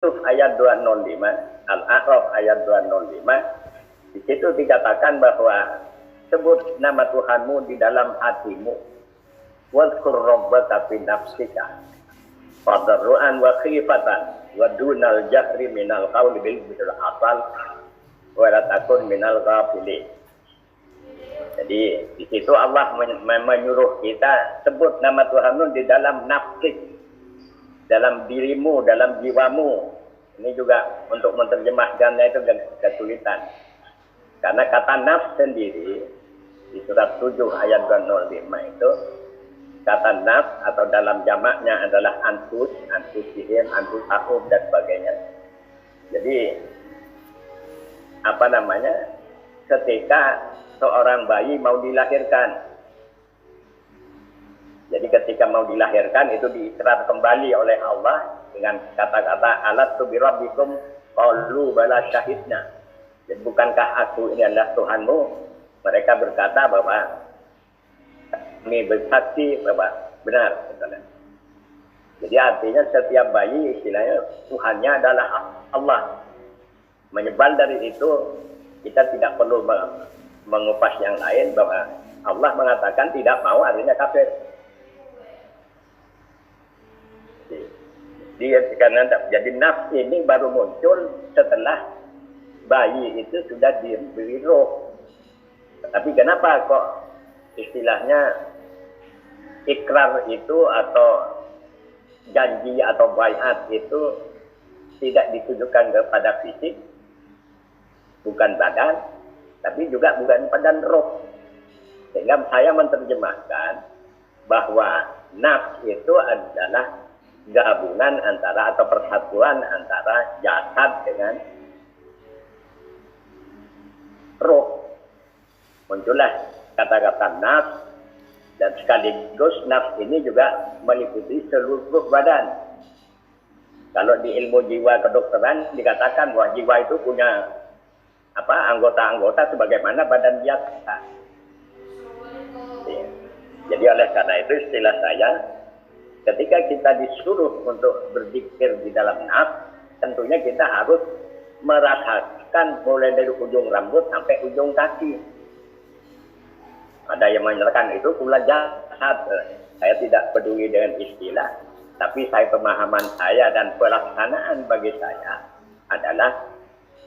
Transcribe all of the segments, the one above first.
ayat 205, Al-A'raf ayat 205, di situ dikatakan bahwa sebut nama Tuhanmu di dalam hatimu, wadhkur rabbaka fi nafsika, tadarruan wa khifatan, wa dunal jahri minal qawli bil asal, wa la takun minal ghafilin. Jadi di situ Allah menyuruh kita sebut nama Tuhanmu di dalam nafsik, dalam dirimu, dalam jiwamu. Ini juga untuk menerjemahkannya itu kesulitan. Karena kata nafs sendiri di surat 7 ayat 205 itu, kata nafs atau dalam jamaknya adalah anfus, anfusihim, anfusahum dan sebagainya. Jadi ketika seorang bayi mau dilahirkan, jadi ketika mau dilahirkan itu diikrar kembali oleh Allah dengan kata-kata alat tu birabbikum qalu bala syahidna. Jadi bukankah aku ini adalah Tuhanmu? Mereka berkata bahwa kami bersaksi bahwa benar. Jadi artinya setiap bayi istilahnya Tuhannya adalah Allah. Menyebal dari itu kita tidak perlu mengupas yang lain bahwa Allah mengatakan tidak mau artinya kafir. Jadi nafs ini baru muncul setelah bayi itu sudah diberi roh. Tapi kenapa kok istilahnya ikrar itu atau janji atau baiat itu tidak ditujukan kepada fisik, bukan badan, tapi juga bukan badan roh. Sehingga saya menerjemahkan bahwa nafs itu adalah gabungan antara atau persatuan antara jasad dengan roh. Muncullah kata-kata nafs, dan sekaligus nafs ini juga meliputi seluruh badan. Kalau di ilmu jiwa kedokteran dikatakan bahwa jiwa itu punya anggota-anggota sebagaimana badan biasa. Jadi oleh karena itu istilah saya, ketika kita disuruh untuk berzikir di dalam nafs, tentunya kita harus merasakan mulai dari ujung rambut sampai ujung kaki. Ada yang menyatakan itu pula jasad. Saya tidak peduli dengan istilah, tapi pemahaman saya dan pelaksanaan bagi saya adalah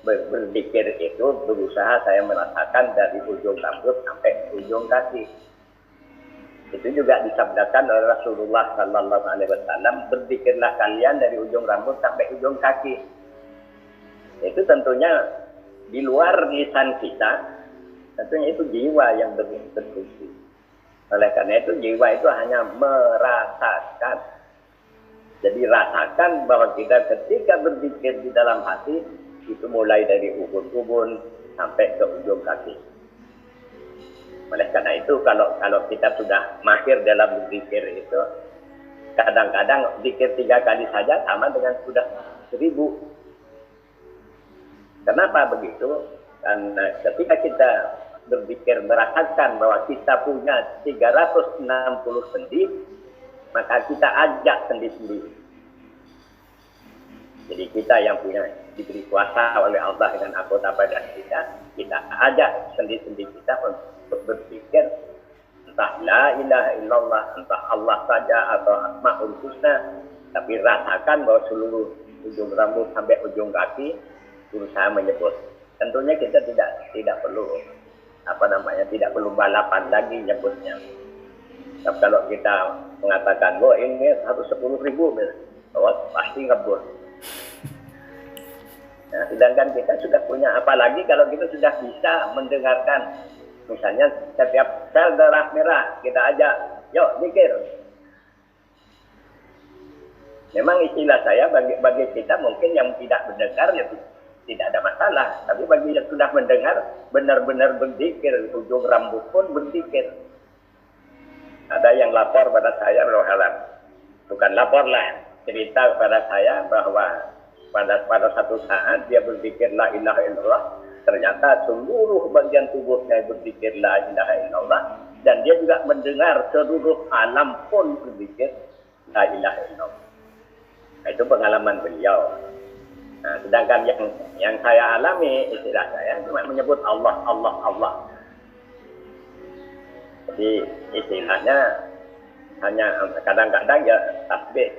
berzikir itu berusaha saya merasakan dari ujung rambut sampai ujung kaki. Itu juga disabdakan oleh Rasulullah Sallallahu Alaihi Wasallam, berzikirlah kalian dari ujung rambut sampai ujung kaki. Itu tentunya di luar lisan kita, tentunya itu jiwa yang berfungsi. Oleh karena itu jiwa itu hanya merasakan. Jadi rasakan bahwa kita ketika berzikir di dalam hati itu mulai dari ubun-ubun sampai ke ujung kaki. Oleh karena itu kalau kita sudah mahir dalam berzikir itu, kadang-kadang zikir 3 kali saja sama dengan sudah 1000. Kenapa begitu? Karena ketika kita berzikir merasakan bahwa kita punya 360 sendi, maka kita ajak sendi-sendi. Jadi kita yang punya diberi kuasa oleh Allah dengan anggota badan kita ajak sendi-sendi kita untuk berpikir entah la ilaha illallah, entah Allah saja atau asmaul husna, tapi rasakan bahwa seluruh ujung rambut sampai ujung kaki berusaha menyebut. Tentunya kita tidak perlu tidak perlu balapan lagi nyebutnya. Tapi kalau kita mengatakan bahwa ini 110.000, pasti ngebut. Nah, sedangkan kita sudah punya, apalagi kalau kita sudah bisa mendengarkan, misalnya setiap sel darah merah kita ajak, yuk zikir. Memang istilah saya bagi kita mungkin yang tidak mendengar ya tidak ada masalah, tapi bagi yang sudah mendengar benar-benar berzikir, ujung rambut pun berzikir. Ada yang lapor pada saya, bukan lapor lah, cerita kepada saya bahwa pada satu saat dia berzikir la ilaha illallah, ternyata seluruh bagian tubuhnya berzikir la ilaha illallah, dan dia juga mendengar seluruh alam pun berzikir la ilaha illallah. Itu pengalaman beliau. sedangkan yang saya alami, istilah saya cuma menyebut Allah, Allah, Allah. Jadi istilahnya hanya kadang-kadang ya tasbih.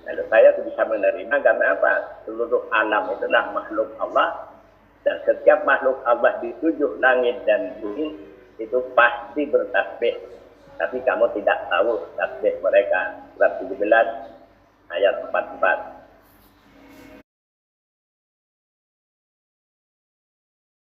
Lalu saya bisa menerima karena apa? Seluruh alam itulah makhluk Allah. Dan setiap makhluk Allah di 7 langit dan bumi itu pasti bertasbih. Tapi kamu tidak tahu tasbih mereka. Surat 17 ayat 44.